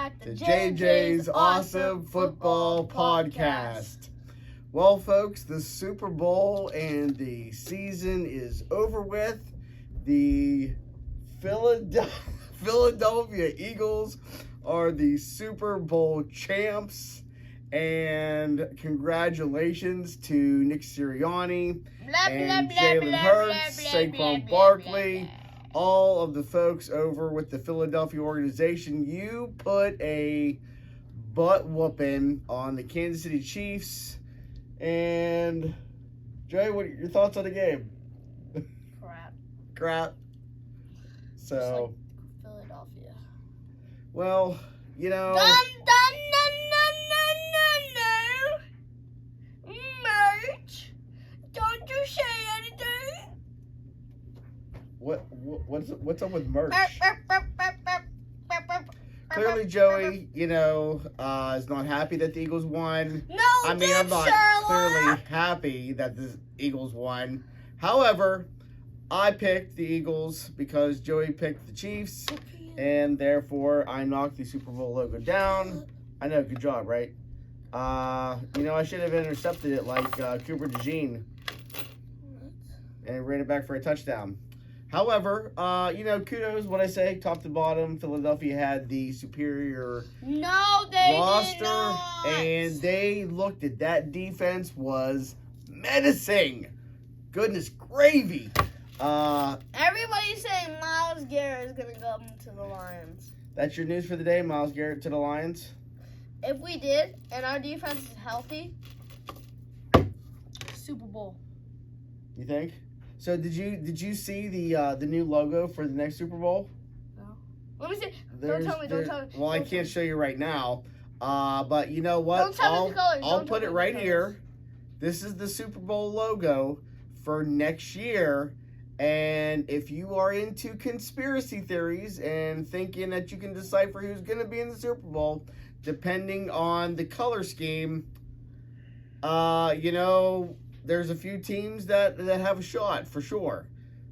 back to JJ's Awesome Football Podcast. Well, folks, the Super Bowl and the season is over with. The Philadelphia Eagles are the Super Bowl champs. And congratulations to Nick Sirianni and Jalen Hurts, Saquon Barkley, all of the folks over with the Philadelphia organization. You put a butt whooping on the Kansas City Chiefs. And Joey, what are your thoughts on the game? Crap. So, just like Philadelphia. Well, you know. Merch. Don't you say anything. What's up with merch? Clearly, Joey, is not happy that the Eagles won. No, I'm not clearly happy that the Eagles won. However, I picked the Eagles because Joey picked the Chiefs, and therefore I knocked the Super Bowl logo down. I know, good job, right? I should have intercepted it like Cooper DeJean and ran it back for a touchdown. However, kudos, what I say, top to bottom, Philadelphia had the superior roster, did not. And they looked at that defense was menacing. Goodness gravy. Everybody's saying Myles Garrett is going to come to the Lions. That's your news for the day, Myles Garrett to the Lions? If we did, and our defense is healthy, Super Bowl. You think? So did you see the new logo for the next Super Bowl? No. Let me see. Don't tell me. Well, I can't show you right now. But you know what? Don't tell me the colors. I'll put it right here. This is the Super Bowl logo for next year. And if you are into conspiracy theories and thinking that you can decipher who's going to be in the Super Bowl, depending on the color scheme, there's a few teams that have a shot for sure.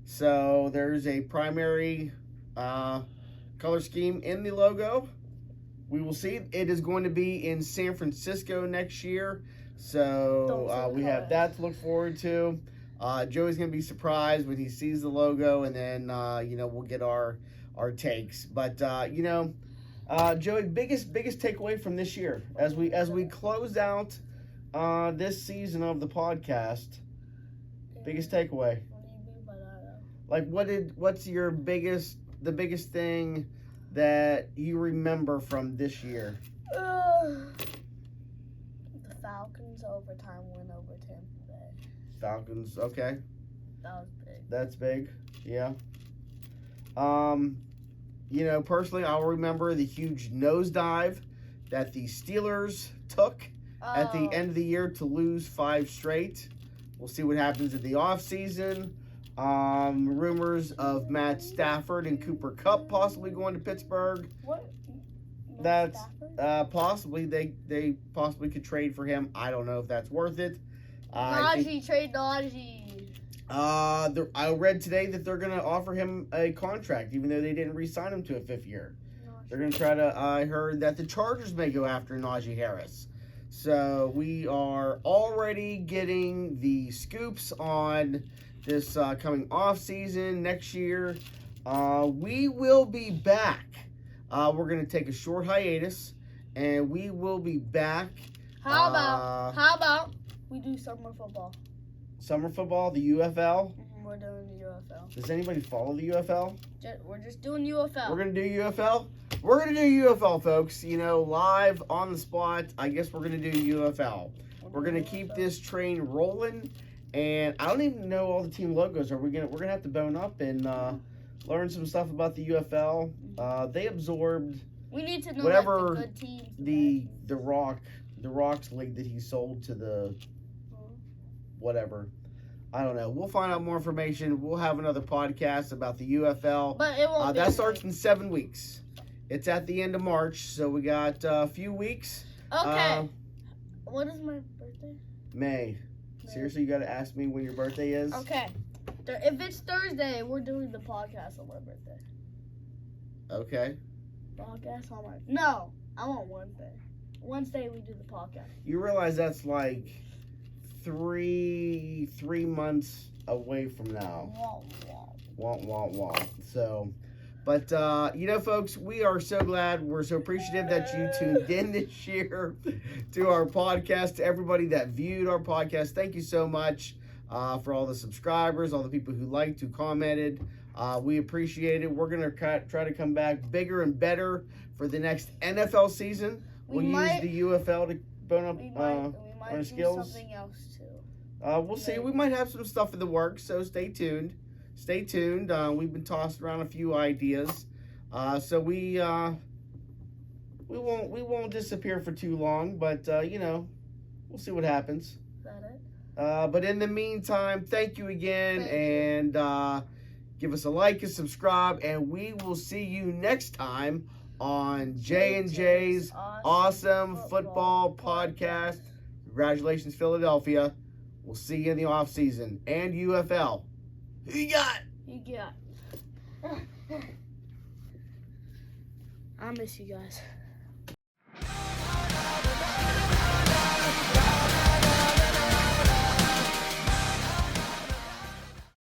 So there's a primary color scheme in the logo. We will see. It is going to be in San Francisco next year. So we have that to look forward to. Joey's going to be surprised when he sees the logo, and then, we'll get our takes. But, Joey, biggest takeaway from this year as we close out this season of the podcast. Biggest takeaway. What do you mean by that? Like, what's the biggest thing that you remember from this year? The Falcons overtime win over Tampa Bay. Falcons, okay. That was big. That's big, yeah. Personally, I'll remember the huge nosedive that the Steelers took at the end of the year to lose 5 straight. We'll see what happens in the offseason. Rumors of Matt Stafford and Cooper Kupp possibly going to Pittsburgh. What? That's possibly they possibly could trade for him. I don't know if that's worth it. Trade Najee. I read today that they're going to offer him a contract, even though they didn't re-sign him to a 5th year. They're going to try to. I heard that the Chargers may go after Najee Harris. So we are already getting the scoops on this coming off season next year. We will be back. We're going to take a short hiatus, and we will be back. How about we do summer football? Summer football, the UFL. We're doing the UFL. Does anybody follow the UFL? We're just doing UFL. We're going to do UFL? We're going to do UFL, folks. Live on the spot. I guess we're going to do UFL. We're going to keep this train rolling. And I don't even know all the team logos. We're going to have to bone up and learn some stuff about the UFL. They absorbed we need to know whatever the good teams. the Rock's league that he sold to the whatever. I don't know. We'll find out more information. We'll have another podcast about the UFL. But it won't that starts in 7 weeks. It's at the end of March, so we got a few weeks. Okay. What is my birthday? May. Seriously, you got to ask me when your birthday is? Okay. If it's Thursday, we're doing the podcast on my birthday. Okay. Podcast on my... No. I want Wednesday. Wednesday we do the podcast. You realize that's like three months away from now. Wah. So, but folks, we are so glad. We're so appreciative that you tuned in this year to our podcast. To everybody that viewed our podcast, thank you so much for all the subscribers, all the people who liked, who commented. We appreciate it. We're gonna try to come back bigger and better for the next NFL season. We'll use the UFL to bone up our skills. Something else too. We'll see. We might have some stuff in the works, so stay tuned. Stay tuned. We've been tossing around a few ideas, so we won't disappear for too long. But we'll see what happens. Is that it? But in the meantime, thank you again, and give us a like and subscribe, and we will see you next time on J&J's Awesome Football Podcast. Congratulations, Philadelphia. We'll see you in the off season and UFL. Who you got? I miss you guys.